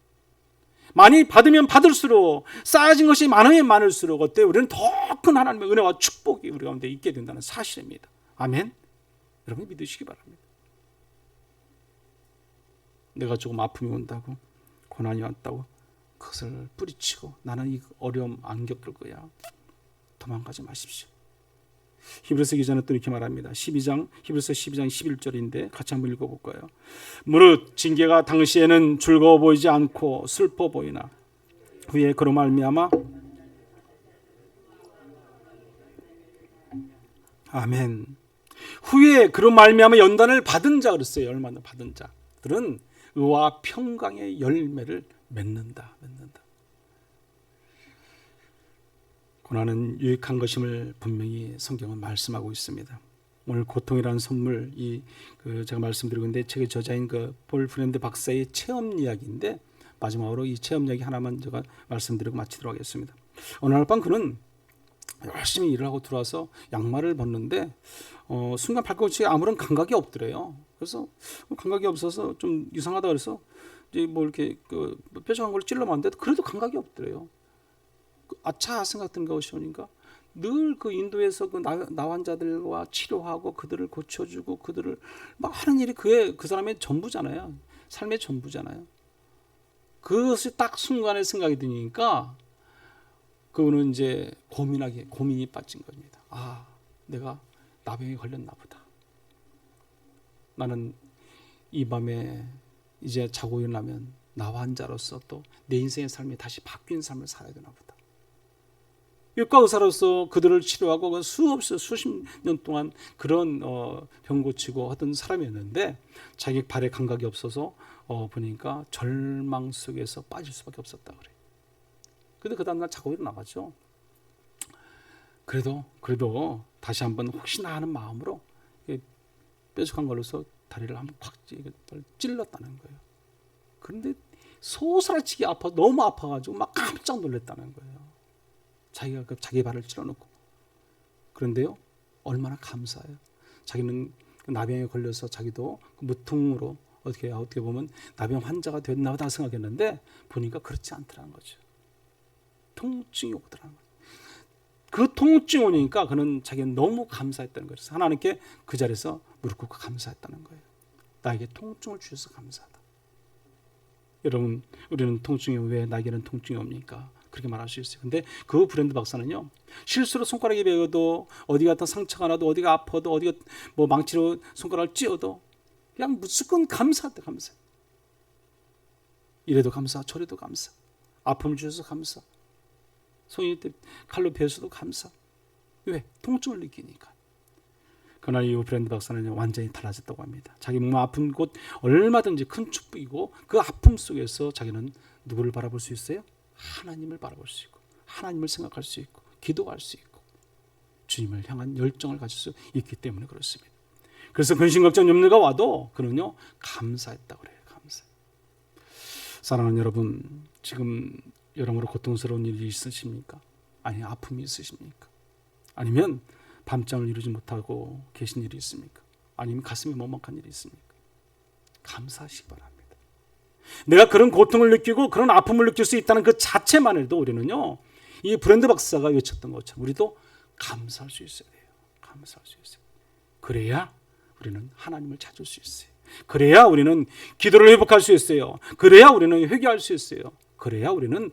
많이 받으면 받을수록, 쌓아진 것이 많으면 많을수록 어때요? 우리는 더 큰 하나님의 은혜와 축복이 우리 가운데 있게 된다는 사실입니다. 아멘. 여러분 믿으시기 바랍니다. 내가 조금 아픔이 온다고, 고난이 왔다고 그것을 뿌리치고 나는 이 어려움 안 겪을 거야, 도망가지 마십시오. 히브리서 기자는 또 이렇게 말합니다. 히브리서 12장 11절인데 같이 한번 읽어볼까요? 무릇 징계가 당시에는 즐거워 보이지 않고 슬퍼 보이나 후에 그로 말미암아, 아멘, 후에 그로 말미암아 연단을 받은 자 그랬어요. 얼마나 받은 자들은 의와 평강의 열매를 맺는다. 고난은 유익한 것임을 분명히 성경은 말씀하고 있습니다. 오늘 고통이라는 선물, 제가 말씀드리고 있는데 책의 저자인 볼 프렌드 박사의 체험 이야기인데, 마지막으로 이 체험 이야기 하나만 제가 말씀드리고 마치도록 하겠습니다. 어느 날 밤 그는 열심히 일을 하고 들어와서 양말을 벗는데 순간 발꿈치에 아무런 감각이 없더래요. 그래서 감각이 없어서 좀 이상하다 그래서 이제 뭐 이렇게 뾰족한 걸 찔러봤는데 그래도 감각이 없더래요. 아차 생각 드는 것이 오니까 늘 그 인도에서 그 나환자들과 치료하고 그들을 고쳐주고 그들을 막 하는 일이 그 사람의 전부잖아요. 삶의 전부잖아요. 그것이 딱 순간에 생각이 드니까 그분은 이제 고민이 빠진 겁니다. 아, 내가 나병에 걸렸나 보다. 나는 이 밤에 이제 자고 일어나면 나환자로서 또 내 인생의 삶이 다시 바뀐 삶을 살아야 되나 보다. 외과 의사로서 그들을 치료하고 수십 년 동안 그런 병 고치고 하던 사람이었는데 자기 발에 감각이 없어서 보니까 절망 속에서 빠질 수밖에 없었다 그래요. 근데 그 다음날 자고 일어나가죠. 그래도 다시 한번 혹시나 하는 마음으로 뾰족한 걸로서 다리를 한번 콱 찔렀다는 거예요. 그런데 소스라치게 너무 아파가지고 막 깜짝 놀랐다는 거예요. 자기가 자기 발을 찔러놓고. 그런데요, 얼마나 감사해요. 자기는 나병에 걸려서 자기도 무통으로 어떻게 보면 나병 환자가 됐나 보다 생각했는데 보니까 그렇지 않더라는 거죠. 통증이 오더라는 거죠. 그 통증이 오니까 그는 자기는 너무 감사했다는 거예요. 그래서 하나님께 그 자리에서 무릎 꿇고 감사했다는 거예요. 나에게 통증을 주셔서 감사하다. 여러분, 우리는 통증이 왜 나에게는 통증이 옵니까? 그렇게 말할 수 있어요. 근데 그 브랜드 박사는요, 실수로 손가락이 베어도, 어디가 더 상처가 나도, 어디가 아파도, 어디가 뭐 망치로 손가락을 찧어도 그냥 무조건 감사했다. 감사. 이래도 감사, 저래도 감사. 아픔을 주셔서 감사. 손이 칼로 베어서도 감사. 왜? 통증을 느끼니까. 그날 이후 브랜드 박사는 완전히 달라졌다고 합니다. 자기 몸 아픈 곳 얼마든지 큰 축복이고 그 아픔 속에서 자기는 누구를 바라볼 수 있어요? 하나님을 바라볼 수 있고 하나님을 생각할 수 있고 기도할 수 있고 주님을 향한 열정을 가질 수 있기 때문에 그렇습니다. 그래서 근심 걱정 염려가 와도 그는요 감사했다고 그래요. 감사. 사랑하는 여러분, 지금 여러모로 고통스러운 일이 있으십니까? 아니 아픔이 있으십니까? 아니면 밤잠을 이루지 못하고 계신 일이 있습니까? 아니면 가슴이 먹먹한 일이 있습니까? 감사하시기 바랍니다. 내가 그런 고통을 느끼고 그런 아픔을 느낄 수 있다는 그 자체만 해도 우리는요, 이 브랜드 박사가 외쳤던 것처럼 우리도 감사할 수 있어야 돼요. 감사할 수 있어요. 그래야 우리는 하나님을 찾을 수 있어요. 그래야 우리는 기도를 회복할 수 있어요. 그래야 우리는 회개할 수 있어요. 그래야 우리는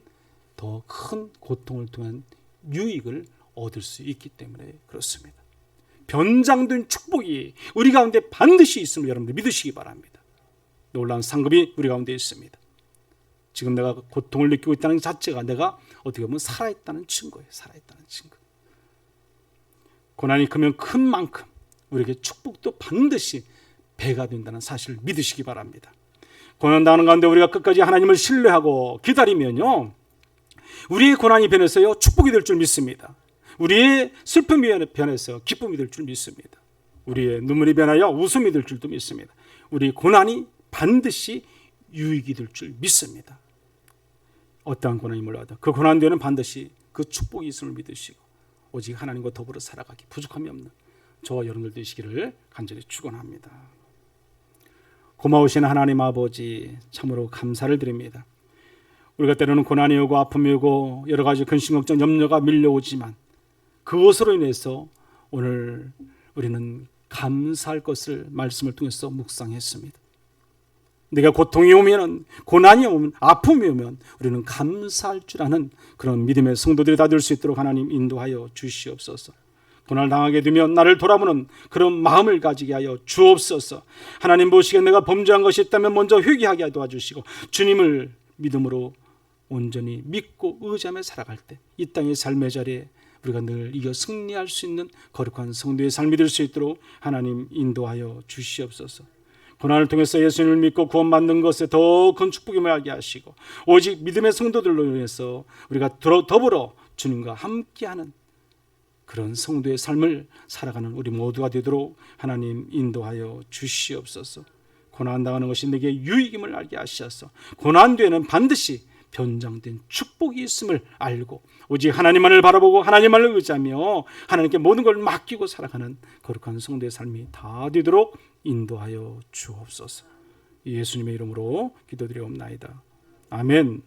더 큰 고통을 통한 유익을 얻을 수 있기 때문에 그렇습니다. 변장된 축복이 우리 가운데 반드시 있음을 여러분들 믿으시기 바랍니다. 놀라운 상급이 우리 가운데 있습니다. 지금 내가 고통을 느끼고 있다는 자체가 내가 어떻게 보면 살아있다는 증거예요. 살아있다는 증거. 고난이 크면 큰 만큼 우리에게 축복도 반드시 배가 된다는 사실을 믿으시기 바랍니다. 고난당하는 가운데 우리가 끝까지 하나님을 신뢰하고 기다리면요, 우리의 고난이 변해서요 축복이 될 줄 믿습니다. 우리의 슬픔이 변해서 기쁨이 될 줄 믿습니다. 우리의 눈물이 변하여 웃음이 될 줄도 믿습니다. 우리 고난이 반드시 유익이 될 줄 믿습니다. 어떠한 고난이 몰라도 그 고난 뒤에는 반드시 그 축복이 있음을 믿으시고 오직 하나님과 더불어 살아가기, 부족함이 없는 저와 여러분들 되시기를 간절히 축원합니다. 고마우신 하나님 아버지, 참으로 감사를 드립니다. 우리가 때로는 고난이 오고 아픔이 오고 여러 가지 근심 걱정 염려가 밀려오지만 그것으로 인해서 오늘 우리는 감사할 것을 말씀을 통해서 묵상했습니다. 내가 고통이 오면, 고난이 오면, 아픔이 오면 우리는 감사할 줄 아는 그런 믿음의 성도들이 다 될 수 있도록 하나님 인도하여 주시옵소서. 고난을 당하게 되면 나를 돌아보는 그런 마음을 가지게 하여 주옵소서. 하나님 보시기에 내가 범죄한 것이 있다면 먼저 회개하게 도와주시고 주님을 믿음으로 온전히 믿고 의지하며 살아갈 때 이 땅의 삶의 자리에 우리가 늘 이겨 승리할 수 있는 거룩한 성도의 삶이 될 수 있도록 하나님 인도하여 주시옵소서. 고난을 통해서 예수님을 믿고 구원받는 것에 더 큰 축복이 임하게 하시고 오직 믿음의 성도들로 인해서 우리가 더불어 주님과 함께하는 그런 성도의 삶을 살아가는 우리 모두가 되도록 하나님 인도하여 주시옵소서. 고난당하는 것이 내게 유익임을 알게 하시옵소서. 고난 뒤에는 반드시 변장된 축복이 있음을 알고 오직 하나님만을 바라보고 하나님만을 의지하며 하나님께 모든 걸 맡기고 살아가는 거룩한 성도의 삶이 다 되도록 인도하여 주옵소서. 예수님의 이름으로 기도드리옵나이다. 아멘.